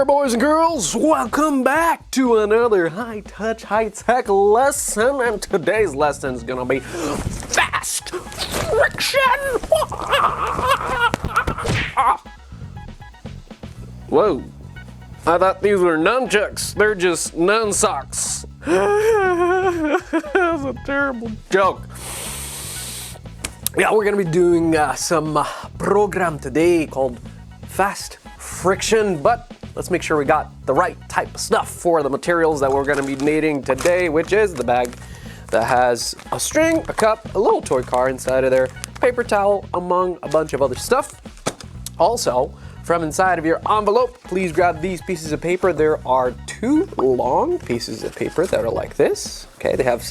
there, boys and girls. Welcome back to another high-touch, high-tech lesson. And today's lesson is gonna be fast friction. Whoa, I thought these were nunchucks. They're just nunsocks. That was a terrible joke. Yeah, we're gonna be doing some program today called fast friction, but let's make sure we got the right type of stuff for the materials that we're gonna be needing today, which is the bag that has a string, a cup, a little toy car inside of there, paper towel, among a bunch of other stuff. Also, from inside of your envelope, please grab these pieces of paper. There are two long pieces of paper that are like this. Okay, they have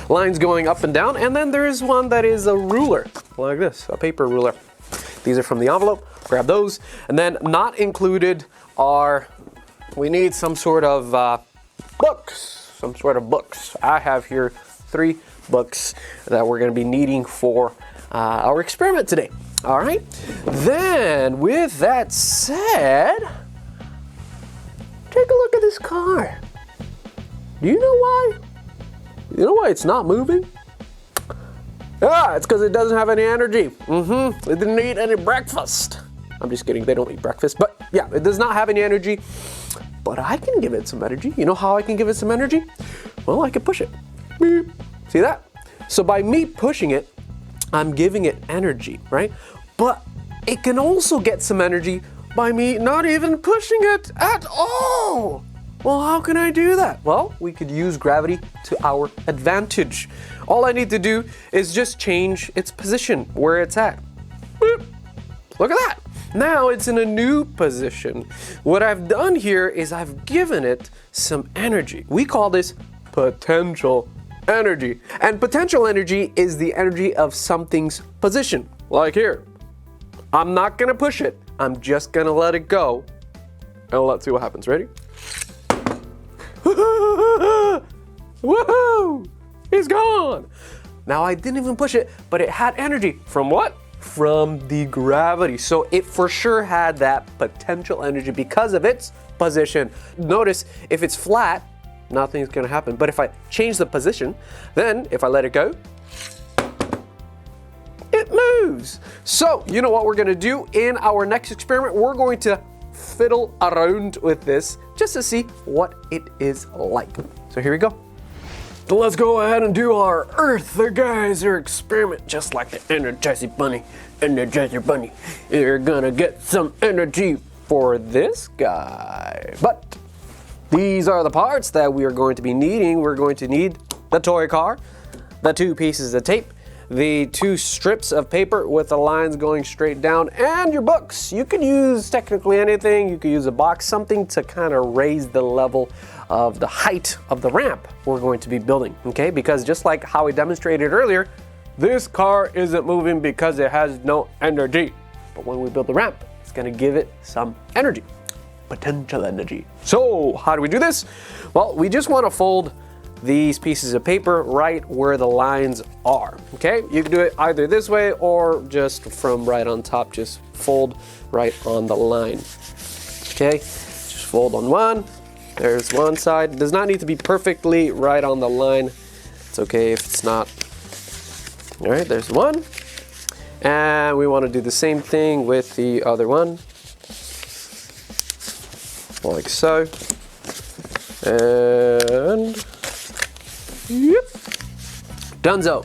lines going up and down, and then there is one that is a ruler, like this, a paper ruler. These are from the envelope. Grab those. And then not included are, we need some sort of books. I have here 3 books that we're going to be needing for our experiment today. All right. Then, with that said, take a look at this car. Do you know why? You know why it's not moving? Ah, it's because it doesn't have any energy. It didn't eat any breakfast. I'm just kidding, they don't eat breakfast. But yeah, it does not have any energy. But I can give it some energy. You know how I can give it some energy? Well, I can push it. Beep. See that? So by me pushing it, I'm giving it energy, right? But it can also get some energy by me not even pushing it at all. Well, how can I do that? Well, we could use gravity to our advantage. All I need to do is just change its position where it's at. Boop. Look at that. Now it's in a new position. What I've done here is I've given it some energy. We call this potential energy. And potential energy is the energy of something's position. Like here. I'm not gonna push it. I'm just gonna let it go. And let's see what happens. Ready? Woohoo! He's gone! Now I didn't even push it, but it had energy. From what? From the gravity. So it for sure had that potential energy because of its position. Notice, if it's flat, nothing's gonna happen. But if I change the position, then if I let it go, it moves. So, you know what we're gonna do in our next experiment? We're going to fiddle around with this just to see what it is like. So here we go. Let's go ahead and do our Earth Geyser experiment, just like the Energizer Bunny. Energizer Bunny, you're gonna get some energy for this guy. But these are the parts that we are going to be needing. We're going to need the toy car, the 2 pieces of tape, the 2 strips of paper with the lines going straight down, and your books. You could use technically anything. You could use a box, something to kind of raise the level of the height of the ramp we're going to be building, okay? Because just like how we demonstrated earlier, this car isn't moving because it has no energy. But when we build the ramp, it's gonna give it some energy, potential energy. So how do we do this? Well, we just wanna fold these pieces of paper right where the lines are, okay? You can do it either this way or just from right on top, just fold right on the line, okay? Just fold on one. There's one side. It does not need to be perfectly right on the line. It's okay if it's not. All right, there's one. And we want to do the same thing with the other one. Like so. And yep, donezo.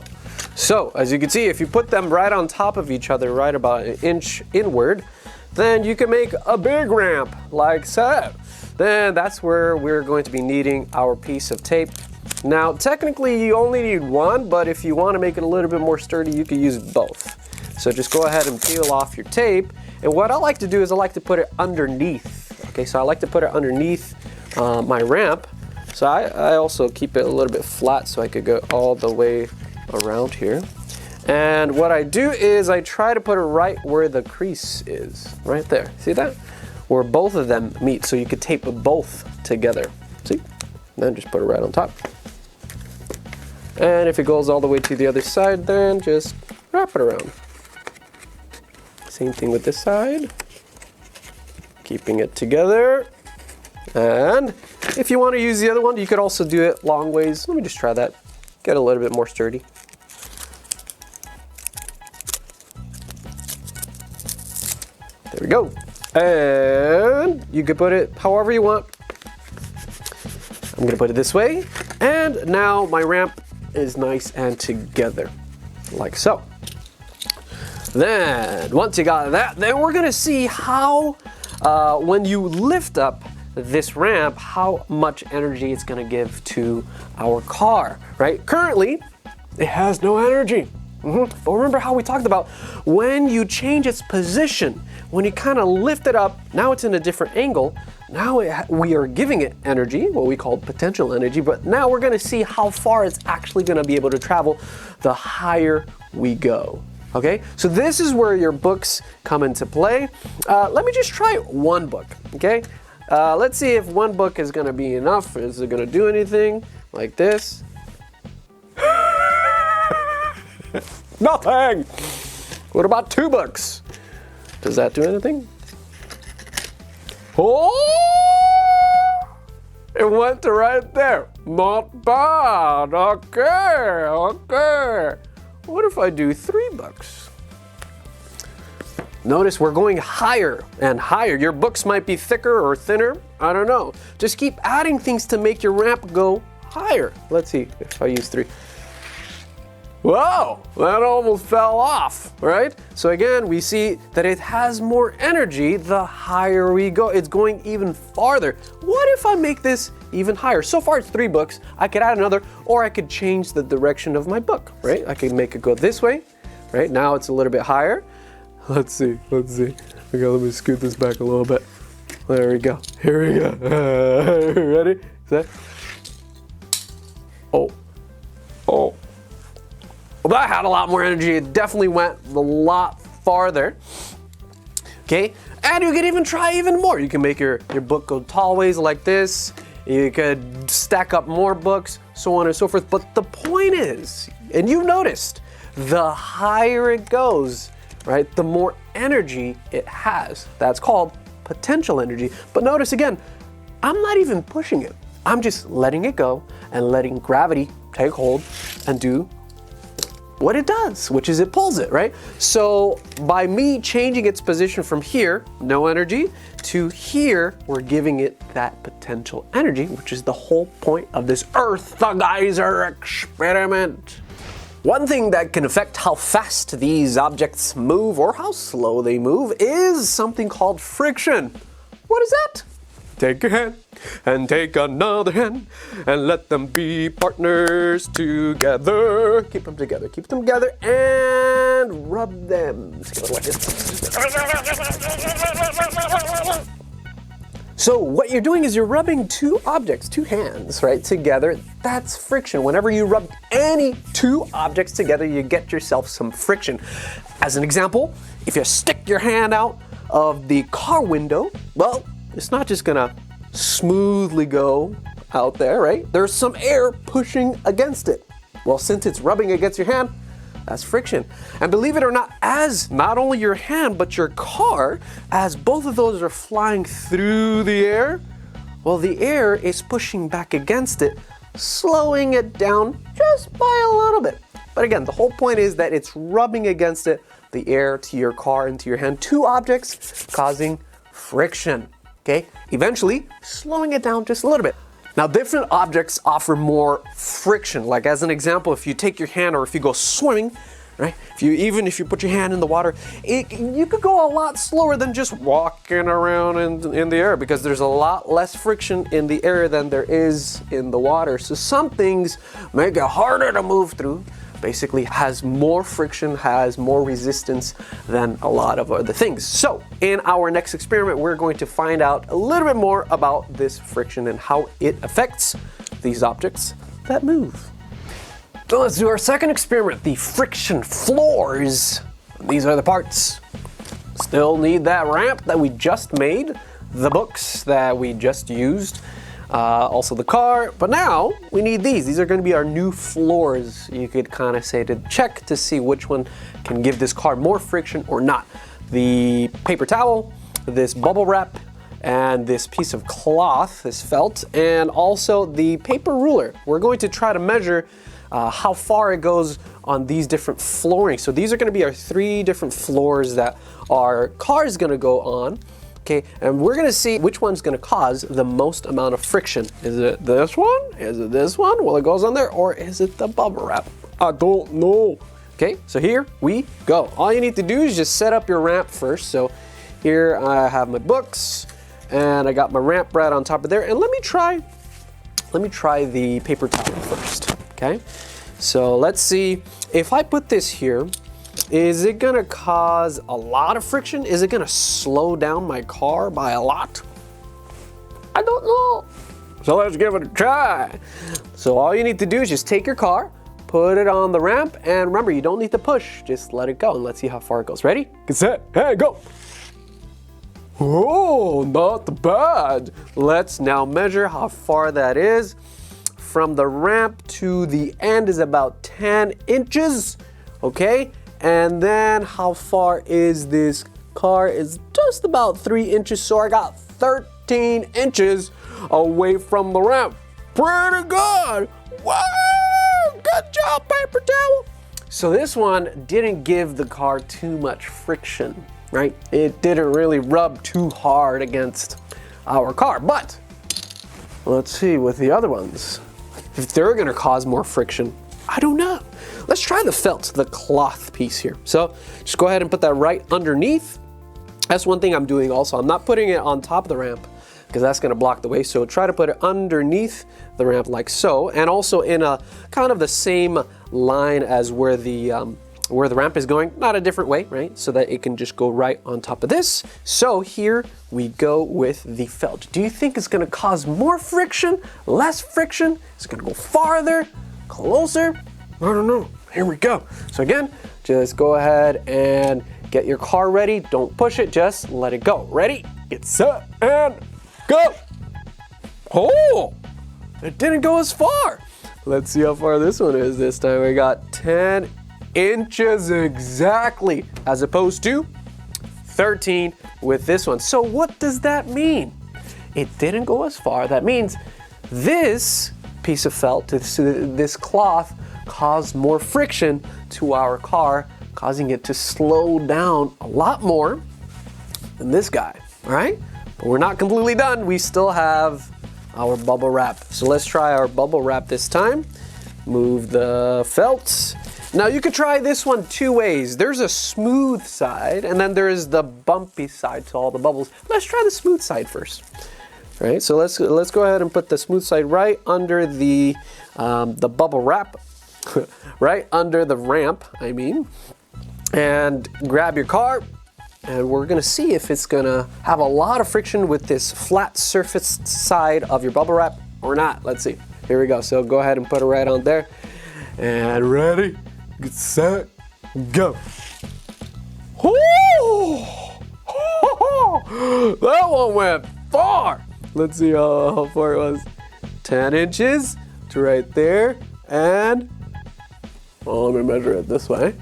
So, as you can see, if you put them right on top of each other, right about 1 inch inward, then you can make a big ramp like so. Then that's where we're going to be needing our piece of tape. Now, technically you only need one, but if you want to make it a little bit more sturdy, you can use both. So just go ahead and peel off your tape. And what I like to do is I like to put it underneath. Okay, so I like to put it underneath my ramp. So I also keep it a little bit flat so I could go all the way around here. And what I do is I try to put it right where the crease is, right there. See that? Where both of them meet, so you could tape both together. See? And then just put it right on top. And if it goes all the way to the other side, then just wrap it around. Same thing with this side. Keeping it together. And if you want to use the other one, you could also do it long ways. Let me just try that. Get a little bit more sturdy. There we go. And you could put it however you want. I'm gonna put it this way. And now my ramp is nice and together, like so. Then, once you got that, then we're gonna see how, when you lift up this ramp, how much energy it's gonna give to our car, right? Currently, it has no energy. But remember how we talked about when you change its position, when you kind of lift it up, now it's in a different angle. Now we are giving it energy, what we call potential energy, but now we're gonna see how far it's actually gonna be able to travel the higher we go. Okay, so this is where your books come into play. Let me just try one book, okay? Let's see if one book is gonna be enough. Is it gonna do anything like this? Nothing! What about 2 books? Does that do anything? Oh! It went to right there. Not bad. Okay, okay. What if I do 3 books? Notice we're going higher and higher. Your books might be thicker or thinner. I don't know. Just keep adding things to make your ramp go higher. Let's see if I use 3. Whoa, that almost fell off, right? So again, we see that it has more energy the higher we go. It's going even farther. What if I make this even higher? So far it's 3 books. I could add another, or I could change the direction of my book, right? I could make it go this way, right? Now it's a little bit higher. Let's see. Okay, let me scoot this back a little bit. There we go. Here we go. Ready? Set. Oh. Well, that had a lot more energy. It definitely went a lot farther. Okay, and you could even try even more. You can make your book go tall ways like this. You could stack up more books, so on and so forth. But the point is, and you've noticed, the higher it goes, right, the more energy it has. That's called potential energy. But notice again, I'm not even pushing it. I'm just letting it go and letting gravity take hold and do what it does, which is it pulls it, right? So by me changing its position from here, no energy, to here, we're giving it that potential energy, which is the whole point of this Earth the Geyser experiment. One thing that can affect how fast these objects move or how slow they move is something called friction. What is that? Take a hand and take another hand and let them be partners together. Keep them together and rub them. So what you're doing is you're rubbing 2 objects, 2 hands, right, together. That's friction. Whenever you rub any 2 objects together, you get yourself some friction. As an example, if you stick your hand out of the car window, well, it's not just gonna smoothly go out there, right? There's some air pushing against it. Well, since it's rubbing against your hand, that's friction. And believe it or not, as not only your hand, but your car, as both of those are flying through the air, well, the air is pushing back against it, slowing it down just by a little bit. But again, the whole point is that it's rubbing against it, the air to your car and to your hand, 2 objects causing friction. Okay, eventually slowing it down just a little bit. Now, different objects offer more friction. Like as an example, if you take your hand or if you go swimming, right? Even if you put your hand in the water, you could go a lot slower than just walking around in the air because there's a lot less friction in the air than there is in the water. So some things make it harder to move through. Basically has more friction, has more resistance than a lot of other things. So in our next experiment, we're going to find out a little bit more about this friction and how it affects these objects that move. So let's do our second experiment, the friction floors. These are the parts. Still need that ramp that we just made, the books that we just used, also the car, but now we need these. These are going to be our new floors. You could kind of say to check to see which one can give this car more friction or not. The paper towel, this bubble wrap, and this piece of cloth, this felt, and also the paper ruler. We're going to try to measure how far it goes on these different flooring. So these are going to be our 3 different floors that our car is going to go on. Okay, and we're going to see which one's going to cause the most amount of friction. Is it this one? Is it this one? Well, it goes on there, or is it the bubble wrap? I don't know. Okay, so here we go. All you need to do is just set up your ramp first. So here I have my books, and I got my ramp right on top of there. And let me try the paper towel first. Okay, so let's see if I put this here. Is it gonna cause a lot of friction? Is it gonna slow down my car by a lot? I don't know. So let's give it a try. So all you need to do is just take your car, put it on the ramp, and remember, you don't need to push, just let it go, and let's see how far it goes. Ready? Get set, hey, go. Oh, not bad. Let's now measure how far that is. From the ramp to the end is about 10 inches, okay? And then how far is this car? Is just about 3 inches, so I got 13 inches away from the ramp. Pretty good. Wow, good job, paper towel. So this one didn't give the car too much friction, right? It didn't really rub too hard against our car, but let's see with the other ones, if they're gonna cause more friction. I don't know. Let's try the felt, the cloth piece here. So just go ahead and put that right underneath. That's one thing I'm doing also. I'm not putting it on top of the ramp because that's gonna block the way. So try to put it underneath the ramp like so, and also in a kind of the same line as where the ramp is going, not a different way, right? So that it can just go right on top of this. So here we go with the felt. Do you think it's gonna cause more friction, less friction? Is it gonna go farther, closer? I don't know. Here we go. So again, just go ahead and get your car ready. Don't push it, just let it go. Ready, get set, and go. Oh, it didn't go as far. Let's see how far this one is this time. We got 10 inches exactly, as opposed to 13 with this one. So what does that mean? It didn't go as far. That means this piece of felt, this cloth, caused more friction to our car, causing it to slow down a lot more than this guy, all right? But we're not completely done. We still have our bubble wrap. So let's try our bubble wrap this time. Move the felt. Now you could try this one 2 ways. There's a smooth side, and then there's the bumpy side to all the bubbles. Let's try the smooth side first. All right, so let's go ahead and put the smooth side right under the bubble wrap, right under the ramp, I mean, and grab your car, and we're gonna see if it's gonna have a lot of friction with this flat surface side of your bubble wrap or not. Let's see. Here we go. So go ahead and put it right on there, and ready, get set, go. Oh! That one went far. Let's see how far it was. 10 inches to right there, and well, let me measure it this way.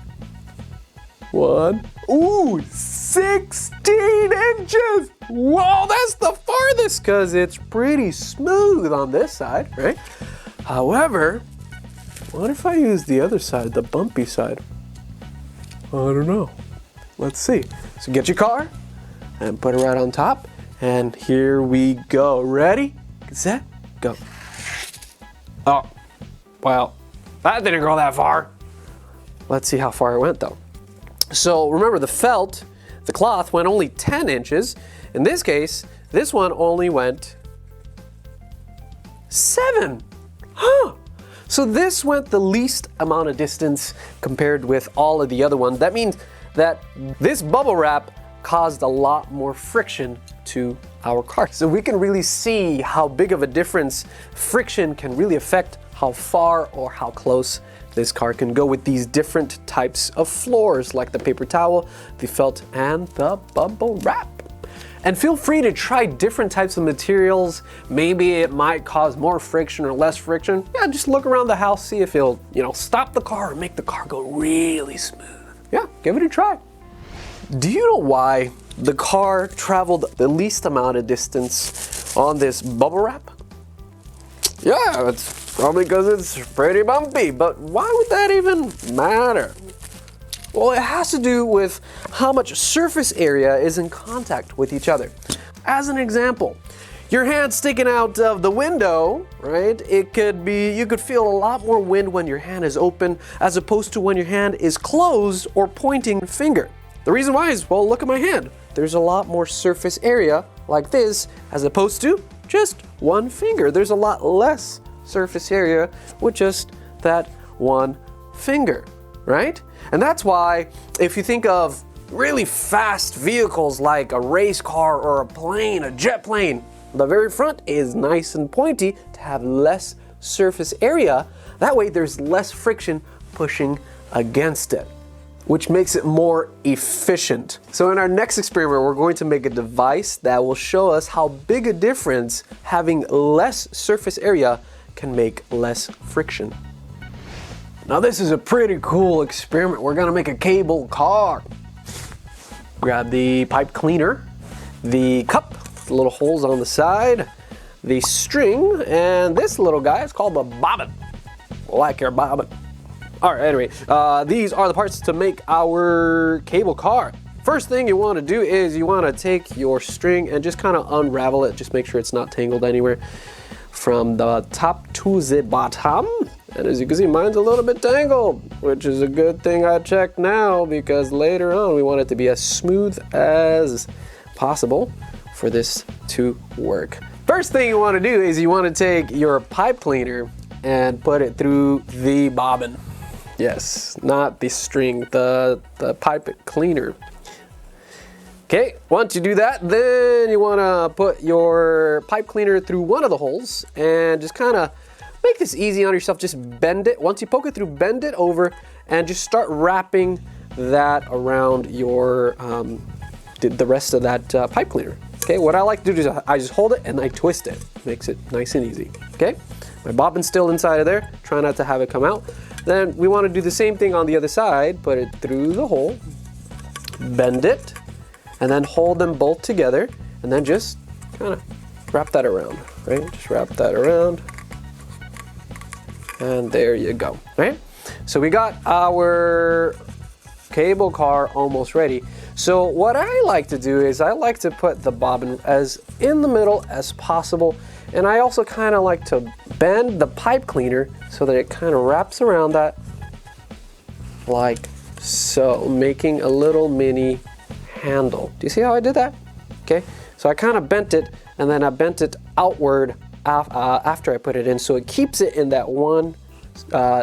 1, ooh, 16 inches. Whoa, that's the farthest because it's pretty smooth on this side, right? However, what if I use the other side, the bumpy side? I don't know. Let's see. So get your car and put it right on top. And here we go. Ready, get set, go. Oh, well, that didn't go that far. Let's see how far it went though. So remember, the felt, the cloth, went only 10 inches. In this case, this one only went 7. Huh. So this went the least amount of distance compared with all of the other ones. That means that this bubble wrap caused a lot more friction to our car. So we can really see how big of a difference friction can really affect how far or how close this car can go with these different types of floors, like the paper towel, the felt, and the bubble wrap. And feel free to try different types of materials. Maybe it might cause more friction or less friction. Yeah, just look around the house, see if it'll, stop the car or make the car go really smooth. Yeah, give it a try. Do you know why the car traveled the least amount of distance on this bubble wrap? Yeah, it's probably because it's pretty bumpy, but why would that even matter? Well, it has to do with how much surface area is in contact with each other. As an example, your hand sticking out of the window, right? You could feel a lot more wind when your hand is open as opposed to when your hand is closed or pointing finger. The reason why is, well, look at my hand. There's a lot more surface area like this as opposed to just one finger. There's a lot less surface area with just that one finger, right? And that's why if you think of really fast vehicles like a race car or a plane, a jet plane, the very front is nice and pointy to have less surface area. That way there's less friction pushing against it, which makes it more efficient. So in our next experiment, we're going to make a device that will show us how big a difference having less surface area can make less friction. Now this is a pretty cool experiment. We're gonna make a cable car. Grab the pipe cleaner, the cup, the little holes on the side, the string, and this little guy is called the bobbin. Like your bobbin. All right, anyway, these are the parts to make our cable car. First thing you want to do is you want to take your string and just kind of unravel it. Just make sure it's not tangled anywhere from the top to the bottom. And as you can see, mine's a little bit tangled, which is a good thing I checked now because later on we want it to be as smooth as possible for this to work. First thing you want to do is you want to take your pipe cleaner and put it through the bobbin. Yes, not the string, the pipe cleaner. Okay, once you do that, then you want to put your pipe cleaner through one of the holes and just kind of make this easy on yourself. Just bend it. Once you poke it through, bend it over and just start wrapping that around your the rest of that pipe cleaner. Okay, what I like to do is I just hold it and I twist it. Makes it nice and easy. Okay, my bobbin's still inside of there. Try not to have it come out. Then we want to do the same thing on the other side. Put it through the hole, bend it, and then hold them both together, and then just kind of wrap that around, right? Just wrap that around, and there you go, right? So we got our cable car almost ready. So what I like to do is I like to put the bobbin as in the middle as possible, and I also kind of like to bend the pipe cleaner so that it kind of wraps around that like so, making a little mini handle. Do you see how I did that? Okay, so I kind of bent it and then I bent it outward after I put it in, so it keeps it in that one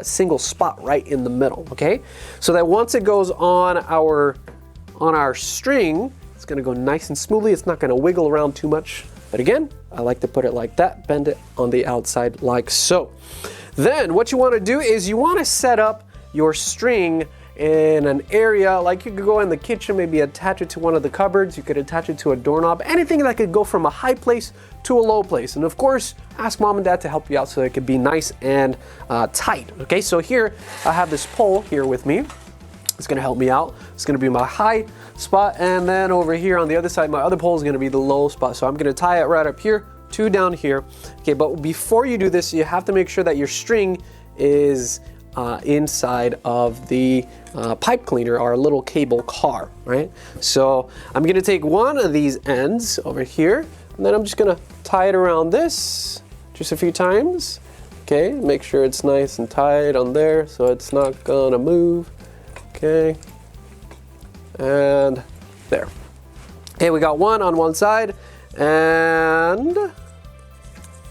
single spot right in the middle. Okay, so that once it goes on our string, it's going to go nice and smoothly. It's not going to wiggle around too much. But again, I like to put it like that, bend it on the outside like so. Then what you want to do is you want to set up your string in an area, like you could go in the kitchen, maybe attach it to one of the cupboards, you could attach it to a doorknob, anything that could go from a high place to a low place. And of course, ask mom and dad to help you out so it could be nice and tight. Okay, so here I have this pole here with me. It's gonna help me out. It's gonna be my high spot, and then over here on the other side, my other pole is gonna be the low spot. So I'm gonna tie it right up here, two down here. Okay, but before you do this, you have to make sure that your string is inside of the pipe cleaner, our little cable car, right? So I'm gonna take one of these ends over here, and then I'm just gonna tie it around this just a few times. Okay, make sure it's nice and tight on there so it's not gonna move. Okay, and there. Okay, we got one on one side, and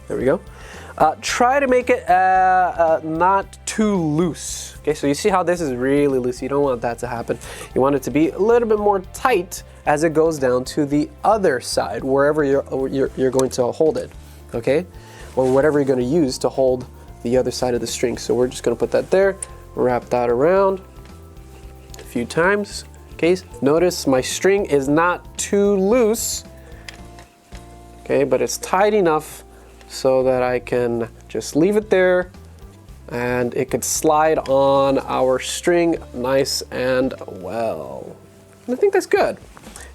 there we go. Try to make it not too loose. Okay, so you see how this is really loose. You don't want that to happen. You want it to be a little bit more tight as it goes down to the other side, wherever you're going to hold it. Okay, or whatever you're going to use to hold the other side of the string. So we're just going to put that there, wrap that around a few times. Okay, notice my string is not too loose. Okay, but it's tight enough so that I can just leave it there and it could slide on our string nice and well. And I think that's good.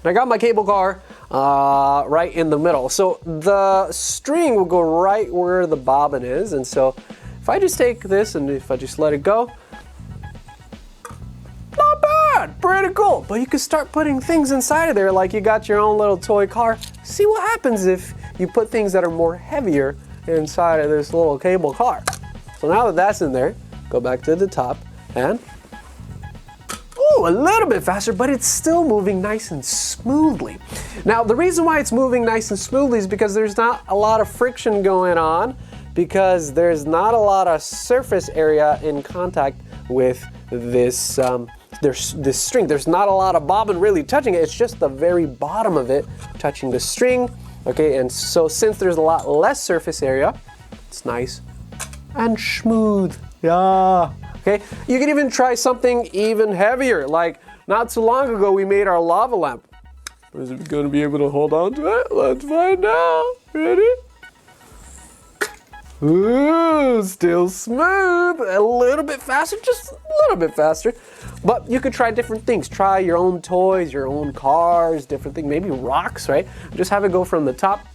And I got my cable car right in the middle. So the string will go right where the bobbin is. And so if I just take this and if I just let it go, not bad, pretty cool. But you can start putting things inside of there like you got your own little toy car. See what happens if you put things that are more heavier inside of this little cable car. So now that that's in there, go back to the top and, ooh, a little bit faster, but it's still moving nice and smoothly. Now, the reason why it's moving nice and smoothly is because there's not a lot of friction going on, because there's not a lot of surface area in contact with this, this string. There's not a lot of bobbin really touching it. It's just the very bottom of it touching the string. Okay, and so since there's a lot less surface area, it's nice and smooth. Yeah. Okay, you can even try something even heavier. Like not too long ago, we made our lava lamp. Is it going to be able to hold on to it? Let's find out. Ready? Ooh, still smooth. A little bit faster, just a little bit faster. But you could try different things. Try your own toys, your own cars, different things, maybe rocks, right? Just have it go from the top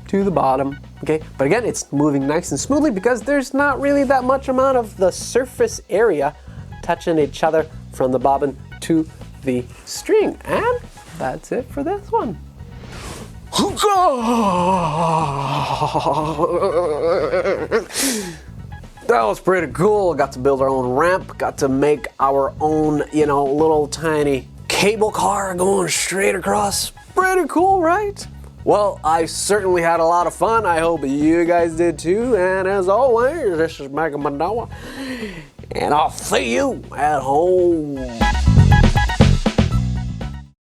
to the bottom, okay? But again, it's moving nice and smoothly because there's not really that much amount of the surface area touching each other from the bobbin to the string. And that's it for this one. That was pretty cool. Got to build our own ramp, got to make our own, you know, little tiny cable car going straight across. Pretty cool, right? Well, I certainly had a lot of fun. I hope you guys did too. And as always, this is Mega Manoa, and I'll see you at home.